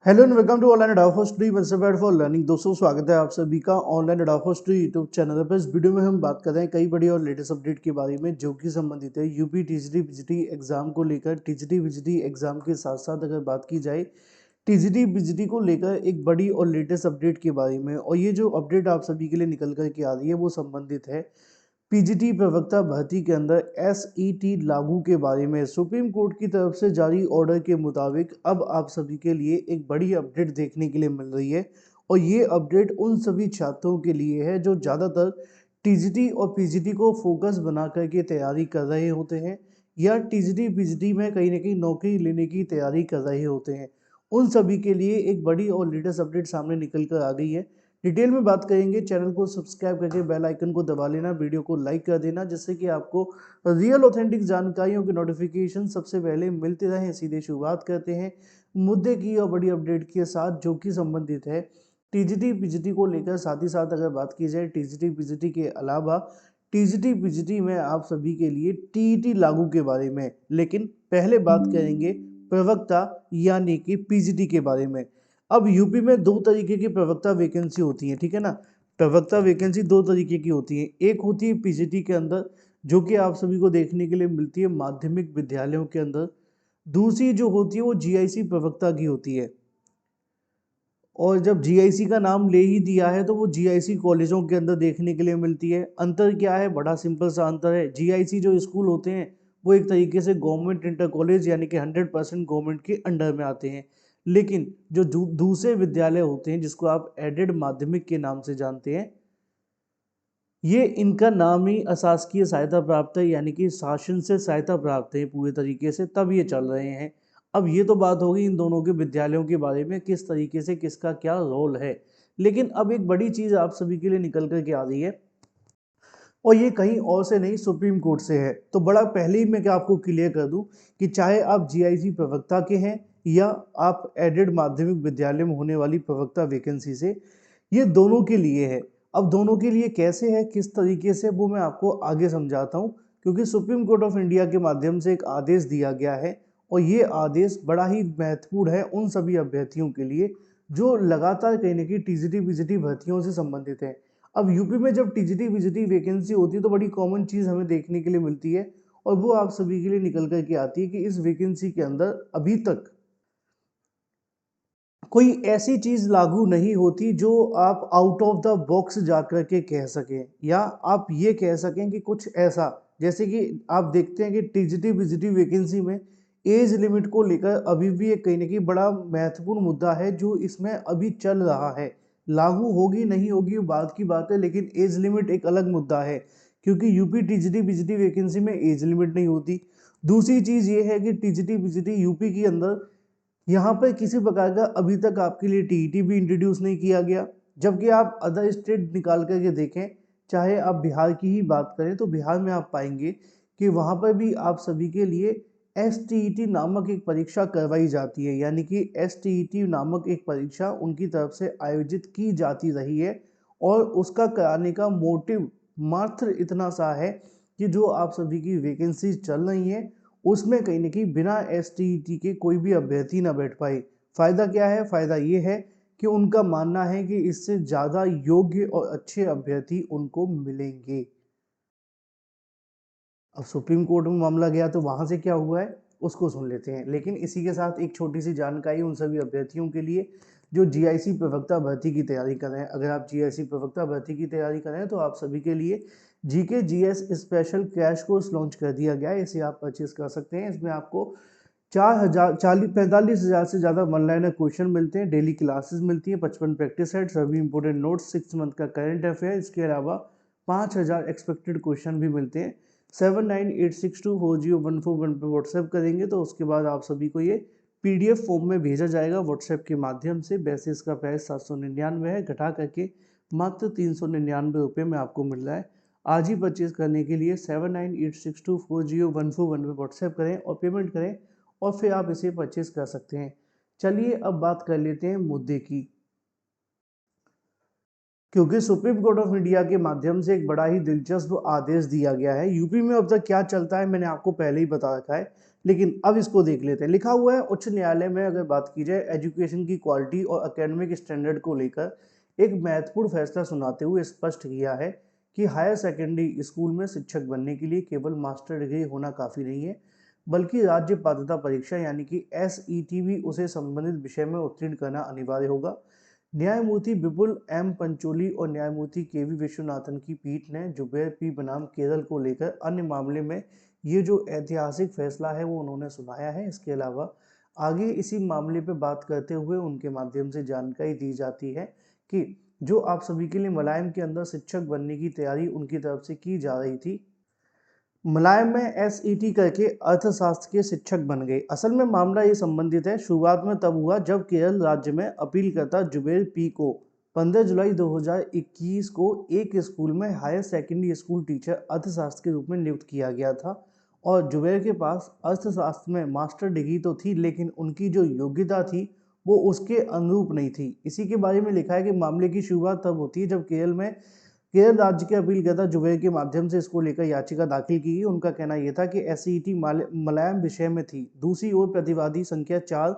Hello and welcome to online adapt for one separate for learning. दोस्तों स्वागत है आप सभी का online adapt for YouTube channel पर। इस वीडियो में हम बात कर रहे हैं कई बड़ी और लेटेस्ट अपडेट के बारे में जो कि संबंधित है यूपी टीजीटी पीजीटी एग्जाम को लेकर। टीजीटी पीजीटी एग्जाम के साथ साथ अगर बात की जाए टीजीटी पीजीटी को लेकर एक बड़ी और लेटेस्ट अपडेट के बारे में, और ये जो अपडेट आप सभी के लिए निकल कर के आ रही है वो संबंधित है पीजीटी प्रवक्ता भर्ती के अंदर एसईटी लागू के बारे में। सुप्रीम कोर्ट की तरफ से जारी ऑर्डर के मुताबिक अब आप सभी के लिए एक बड़ी अपडेट देखने के लिए मिल रही है, और ये अपडेट उन सभी छात्रों के लिए है जो ज़्यादातर टीजीटी और पीजीटी को फोकस बना करके तैयारी कर रहे होते हैं या टीजीटी पीजीटी में कहीं ना कहीं नौकरी लेने की तैयारी कर रहे होते हैं। उन सभी के लिए एक बड़ी और लेटेस्ट अपडेट सामने निकल कर आ गई है। डिटेल में बात करेंगे। चैनल को सब्सक्राइब करके बेल आइकन को दबा लेना, वीडियो को लाइक कर देना, जिससे कि आपको रियल ऑथेंटिक जानकारियों के नोटिफिकेशन सबसे पहले मिलते रहें। सीधे शुरुआत करते हैं मुद्दे की और बड़ी अपडेट के साथ जो कि संबंधित है टीजीटी पीजीटी को लेकर। साथ ही साथ अगर बात की जाए टीजीटी पीजीटी के अलावा टीजीटी पीजीटी में आप सभी के लिए टीईटी लागू के बारे में, लेकिन पहले बात करेंगे प्रवक्ता यानी कि पीजीटी के बारे में। अब यूपी में दो तरीके की प्रवक्ता वैकेंसी होती है, ठीक है ना। प्रवक्ता वैकेंसी दो तरीके की होती है। एक होती है पीजीटी के अंदर जो कि आप सभी को देखने के लिए मिलती है माध्यमिक विद्यालयों के अंदर। दूसरी जो होती है वो जीआईसी प्रवक्ता की होती है। और जब जीआईसी का नाम ले ही दिया है तो वो जीआईसी कॉलेजों के अंदर देखने के लिए मिलती है। अंतर क्या है? बड़ा सिंपल सा अंतर है। जीआईसी जो स्कूल होते हैं वो एक तरीके से गवर्नमेंट इंटर कॉलेज यानी कि 100% गवर्नमेंट के अंडर में आते हैं। लेकिन जो दूसरे विद्यालय होते हैं जिसको आप एडेड माध्यमिक के नाम से जानते हैं, ये इनका नाम ही अशासकीय सहायता प्राप्त है, यानी कि शासन से सहायता प्राप्त है पूरे तरीके से, तब ये चल रहे हैं। अब ये तो बात होगी इन दोनों के विद्यालयों के बारे में, किस तरीके से किसका क्या रोल है। लेकिन अब एक बड़ी चीज आप सभी के लिए निकल कर के आ रही है, और ये कहीं और से नहीं सुप्रीम कोर्ट से है। तो बड़ा पहले ही मैं क्या आपको क्लियर कर दूं कि चाहे आप जीआईसी प्रवक्ता के हैं या आप एडेड माध्यमिक विद्यालय में होने वाली प्रवक्ता वैकेंसी से, ये दोनों के लिए है। अब दोनों के लिए कैसे है, किस तरीके से, वो मैं आपको आगे समझाता हूँ। क्योंकि सुप्रीम कोर्ट ऑफ इंडिया के माध्यम से एक आदेश दिया गया है, और ये आदेश बड़ा ही महत्वपूर्ण है उन सभी अभ्यर्थियों के लिए जो लगातार कहीं ना कहीं टीजीटी पीजीटी भर्तियों से संबंधित है। अब यूपी में जब टीजीटी पीजीटी वैकेंसी होती है तो बड़ी कॉमन चीज़ हमें देखने के लिए मिलती है, और वो आप सभी के लिए निकल करके आती है कि इस वैकेंसी के अंदर अभी तक कोई ऐसी चीज लागू नहीं होती जो आप आउट ऑफ द बॉक्स जाकर के कह सकें, या आप ये कह सकें कि कुछ ऐसा, जैसे कि आप देखते हैं कि टीजीटी पीजीटी वैकेंसी में एज लिमिट को लेकर अभी भी एक कहीं ना कहीं बड़ा महत्वपूर्ण मुद्दा है जो इसमें अभी चल रहा है। लागू होगी नहीं होगी वो बात की बात है, लेकिन एज लिमिट एक अलग मुद्दा है, क्योंकि यूपी टीजीटी पीजीटी वैकेंसी में एज लिमिट नहीं होती। दूसरी चीज ये है कि टीजीटी पीजीटी यूपी के अंदर यहाँ पर किसी प्रकार का अभी तक आपके लिए टीईटी भी इंट्रोड्यूस नहीं किया गया। जबकि आप अदर स्टेट निकाल करके देखें, चाहे आप बिहार की ही बात करें तो बिहार में आप पाएंगे कि वहाँ पर भी आप सभी के लिए एसटीईटी नामक एक परीक्षा करवाई जाती है, यानी कि एसटीईटी नामक एक परीक्षा उनकी तरफ से आयोजित की जाती रही है। और उसका कराने का मोटिव मात्र इतना सा है कि जो आप सभी की वैकेंसी चल रही है उसमें कहीं ना कहीं बिना एसटीईटी के कोई भी अभ्यर्थी ना बैठ पाए। फायदा क्या है? फायदा ये है कि उनका मानना है कि इससे ज़्यादा योग्य और अच्छे अभ्यर्थी उनको मिलेंगे। अब सुप्रीम कोर्ट में मामला गया तो वहां से क्या हुआ है उसको सुन लेते हैं। लेकिन इसी के साथ एक छोटी सी जानकारी उन सभी अभ्यर्थियों के लिए जो जीआईसी प्रवक्ता भर्ती की तैयारी कर रहे हैं। अगर आप जीआईसी प्रवक्ता भर्ती की तैयारी कर रहे हैं तो आप सभी के लिए GK GS special crash course launch कर दिया गया है। इसे आप परचेज कर सकते हैं। इसमें आपको 45,000 से ज़्यादा वन लाइनर क्वेश्चन मिलते हैं, डेली क्लासेस मिलती हैं, 55 प्रैक्टिस सेट, सभी इंपॉर्टेंट नोट्स, 6 मंथ का करंट अफेयर, इसके अलावा 5,000 एक्सपेक्टेड क्वेश्चन भी मिलते हैं। 7986240141 पे व्हाट्सएप करेंगे तो उसके बाद आप सभी को ये पीडीएफ फॉर्म में भेजा जाएगा व्हाट्सएप के माध्यम से। वैसे इसका प्राइस 799 है, घटा करके मात्र 399 में आपको मिल रहा है। आज ही परचेज करने के लिए 7986240141 पे व्हाट्सएप करें और पेमेंट करें, और फिर आप इसे परचेज कर सकते हैं। चलिए अब बात कर लेते हैं मुद्दे की। क्योंकि सुप्रीम कोर्ट ऑफ इंडिया के माध्यम से एक बड़ा ही दिलचस्प आदेश दिया गया है। यूपी में अब तक क्या चलता है मैंने आपको पहले ही बता रखा है, लेकिन अब इसको देख लेते हैं। लिखा हुआ है उच्च न्यायालय में अगर बात की जाए एजुकेशन की क्वालिटी और एकेडमिक स्टैंडर्ड को लेकर एक महत्वपूर्ण फैसला सुनाते हुए स्पष्ट किया है कि हायर सेकेंडरी स्कूल में शिक्षक बनने के लिए केवल मास्टर डिग्री होना काफ़ी नहीं है, बल्कि राज्य पात्रता परीक्षा यानी कि SET भी उसे संबंधित विषय में उत्तीर्ण करना अनिवार्य होगा। न्यायमूर्ति विपुल एम पंचोली और न्यायमूर्ति KV विश्वनाथन की पीठ ने जुबैर पी बनाम केरल को लेकर अन्य मामले में ये जो ऐतिहासिक फैसला है वो उन्होंने सुनाया है। इसके अलावा आगे इसी मामले पर बात करते हुए उनके माध्यम से जानकारी दी जाती है कि जो आप सभी के लिए मुलायम के अंदर शिक्षक बनने की तैयारी उनकी तरफ से की जा रही थी, मुलायम में SET करके अर्थशास्त्र के शिक्षक बन गए। असल में मामला ये संबंधित है, शुरुआत में तब हुआ जब केरल राज्य में अपीलकर्ता जुबैर पी को 15 जुलाई 2021 को एक स्कूल में हायर सेकेंडरी स्कूल टीचर अर्थशास्त्र के रूप में नियुक्त किया गया था और जुबैर के पास अर्थशास्त्र में मास्टर डिग्री तो थी, लेकिन उनकी जो योग्यता थी वो उसके अनुरूप नहीं थी। इसी के बारे में लिखा है कि मामले की शुरुआत तब होती है जब केरल राज्य के अपीलकर्ता जुबैर के माध्यम से इसको लेकर याचिका दाखिल की गई। उनका कहना यह था कि SET मुलायम विषय में थी। दूसरी ओर प्रतिवादी संख्या 4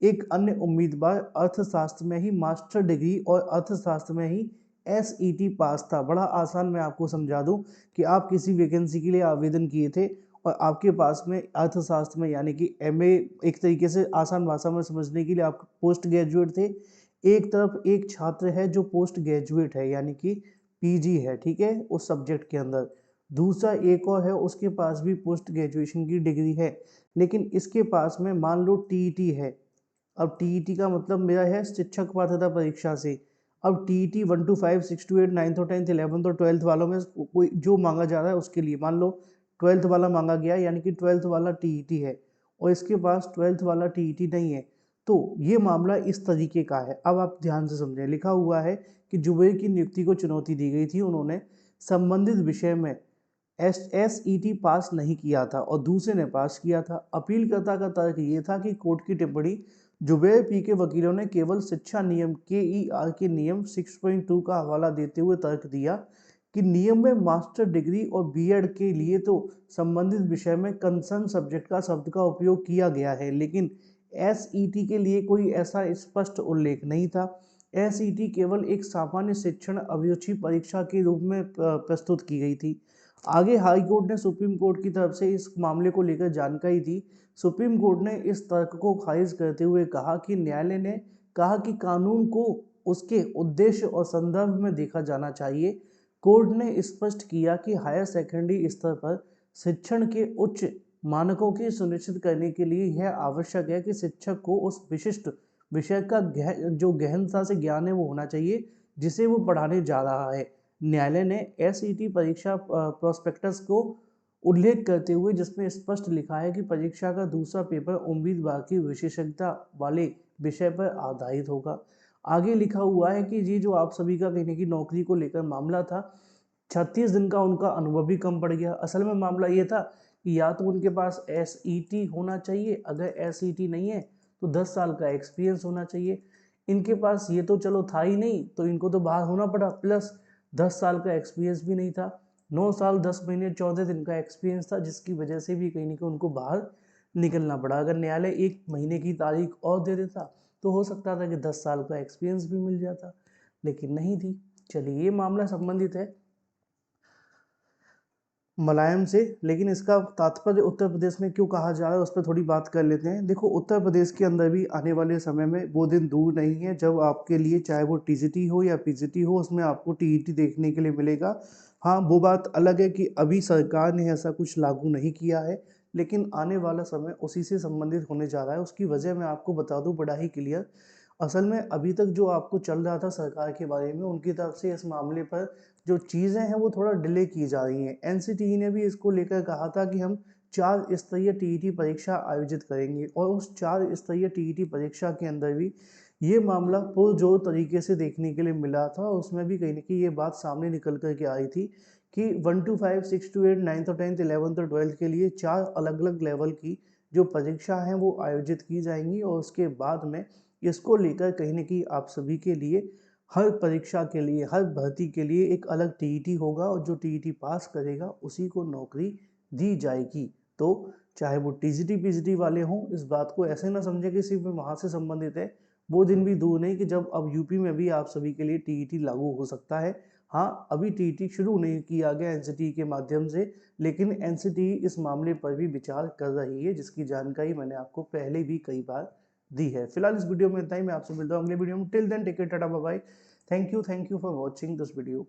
एक अन्य उम्मीदवार अर्थशास्त्र में ही मास्टर डिग्री और अर्थशास्त्र में ही SET पास था। बड़ा आसान, मैं आपको समझा दूं कि आप किसी वैकेंसी के लिए आवेदन किए थे और आपके पास में अर्थशास्त्र में यानी कि MA, एक तरीके से आसान भाषा में समझने के लिए आप पोस्ट ग्रेजुएट थे। एक तरफ एक छात्र है जो पोस्ट ग्रेजुएट है यानी कि PG है, ठीक है, उस सब्जेक्ट के अंदर। दूसरा एक और है, उसके पास भी पोस्ट ग्रेजुएशन की डिग्री है, लेकिन इसके पास में मान लो TET है। अब TET का मतलब मेरा है शिक्षक पात्रता परीक्षा से। अब TET 1 to 5 6 to 8 9th और 10th 11th और 12th वालों में कोई जो मांगा जा रहा है उसके लिए मान लो 12th वाला मांगा गया, यानी कि 12th वाला TET है और इसके पास 12th वाला TET नहीं है, तो ये मामला इस तरीके का है। अब आप ध्यान से समझें, लिखा हुआ है कि जुबैर की नियुक्ति को चुनौती दी गई थी। उन्होंने संबंधित विषय में SET पास नहीं किया था और दूसरे ने पास किया था। अपीलकर्ता का तर्क ये था कि कोर्ट की टिप्पणी जुबैर पी के वकीलों ने केवल शिक्षा नियम KER के नियम 6.2 का हवाला देते हुए तर्क दिया कि नियम में मास्टर डिग्री और BEd के लिए तो संबंधित विषय में कंसर्न सब्जेक्ट का शब्द का उपयोग किया गया है, लेकिन SET के लिए कोई ऐसा स्पष्ट उल्लेख नहीं था। SET केवल एक सामान्य शिक्षण अभिरुचि परीक्षा के रूप में प्रस्तुत की गई थी। आगे हाई कोर्ट ने सुप्रीम कोर्ट की तरफ से इस मामले को लेकर जानकारी दी। सुप्रीम कोर्ट ने इस तर्क को खारिज करते हुए कहा कि न्यायालय ने कहा कि कानून को उसके उद्देश्य और संदर्भ में देखा जाना चाहिए। कोर्ट ने स्पष्ट किया कि हायर सेकेंडरी स्तर पर शिक्षण के उच्च मानकों की सुनिश्चित करने के लिए यह आवश्यक है कि शिक्षक को उस विशिष्ट विषय का जो गहनता से ज्ञान है वो होना चाहिए जिसे वो पढ़ाने जा रहा है। न्यायालय ने SET परीक्षा प्रोस्पेक्टस को उल्लेख करते हुए जिसमें स्पष्ट लिखा है कि परीक्षा का दूसरा पेपर उम्मीदवार की विशेषज्ञता वाले विषय पर आधारित होगा। आगे लिखा हुआ है कि ये जो आप सभी का कहने की नौकरी को लेकर मामला था, 36 दिन का उनका अनुभव भी कम पड़ गया। असल में मामला ये था कि या तो उनके पास SET होना चाहिए, अगर SET नहीं है तो 10 साल का एक्सपीरियंस होना चाहिए। इनके पास ये तो चलो था ही नहीं, तो इनको तो बाहर होना पड़ा, प्लस 10 साल का एक्सपीरियंस भी नहीं था। 9 साल 10 महीने 14 दिन का एक्सपीरियंस था, जिसकी वजह से भी कहीं ना कहीं उनको बाहर निकलना पड़ा। अगर न्यायालय 1 महीने की तारीख और दे देता तो हो सकता था कि 10 साल का एक्सपीरियंस भी मिल जाता, लेकिन नहीं थी। चलिए, ये मामला संबंधित है मुलायम से, लेकिन इसका तात्पर्य उत्तर प्रदेश में क्यों कहा जा रहा है उस पर थोड़ी बात कर लेते हैं। देखो, उत्तर प्रदेश के अंदर भी आने वाले समय में वो दिन दूर नहीं है जब आपके लिए चाहे वो TCT हो या PGT हो, उसमें आपको TET देखने के लिए मिलेगा। हाँ, वो बात अलग है कि अभी सरकार ने ऐसा कुछ लागू नहीं किया है, लेकिन आने वाला समय उसी से संबंधित होने जा रहा है। उसकी वजह मैं आपको बता दूं बड़ा ही क्लियर। असल में अभी तक जो आपको चल रहा था सरकार के बारे में, उनकी तरफ से इस मामले पर जो चीज़ें हैं वो थोड़ा डिले की जा रही हैं। NCTE ने भी इसको लेकर कहा था कि हम 4 स्तरीय TET परीक्षा आयोजित करेंगे और उस 4 स्तरीय TET परीक्षा के अंदर भी ये मामला पुरजोर तरीके से देखने के लिए मिला था और उसमें भी कहीं ना कहीं ये बात सामने निकल कर के आई थी कि 1 to 5 6 to 8 9th और 10th 11th और 12th के लिए 4 अलग अलग लेवल की जो परीक्षा हैं वो आयोजित की जाएंगी और उसके बाद में इसको लेकर कहीं ना कहीं आप सभी के लिए हर परीक्षा के लिए, हर भर्ती के लिए एक अलग टीईटी होगा और जो टीईटी पास करेगा उसी को नौकरी दी जाएगी। तो चाहे वो टीजीटी पीजीटी वाले हों, इस बात को ऐसे ना समझें कि सिर्फ वहाँ से संबंधित है। वो दिन भी दूर नहीं कि जब अब यूपी में भी आप सभी के लिए टीईटी लागू हो सकता है। हाँ, अभी टीईटी शुरू नहीं किया गया एनसीटी के माध्यम से, लेकिन एनसीटी इस मामले पर भी विचार कर रही है, जिसकी जानकारी मैंने आपको पहले भी कई बार दी है। फिलहाल इस वीडियो में इतना ही। मैं आपसे मिलता हूँ अगले वीडियो में। Till then take care, tata bye bye. Thank you for watching this video.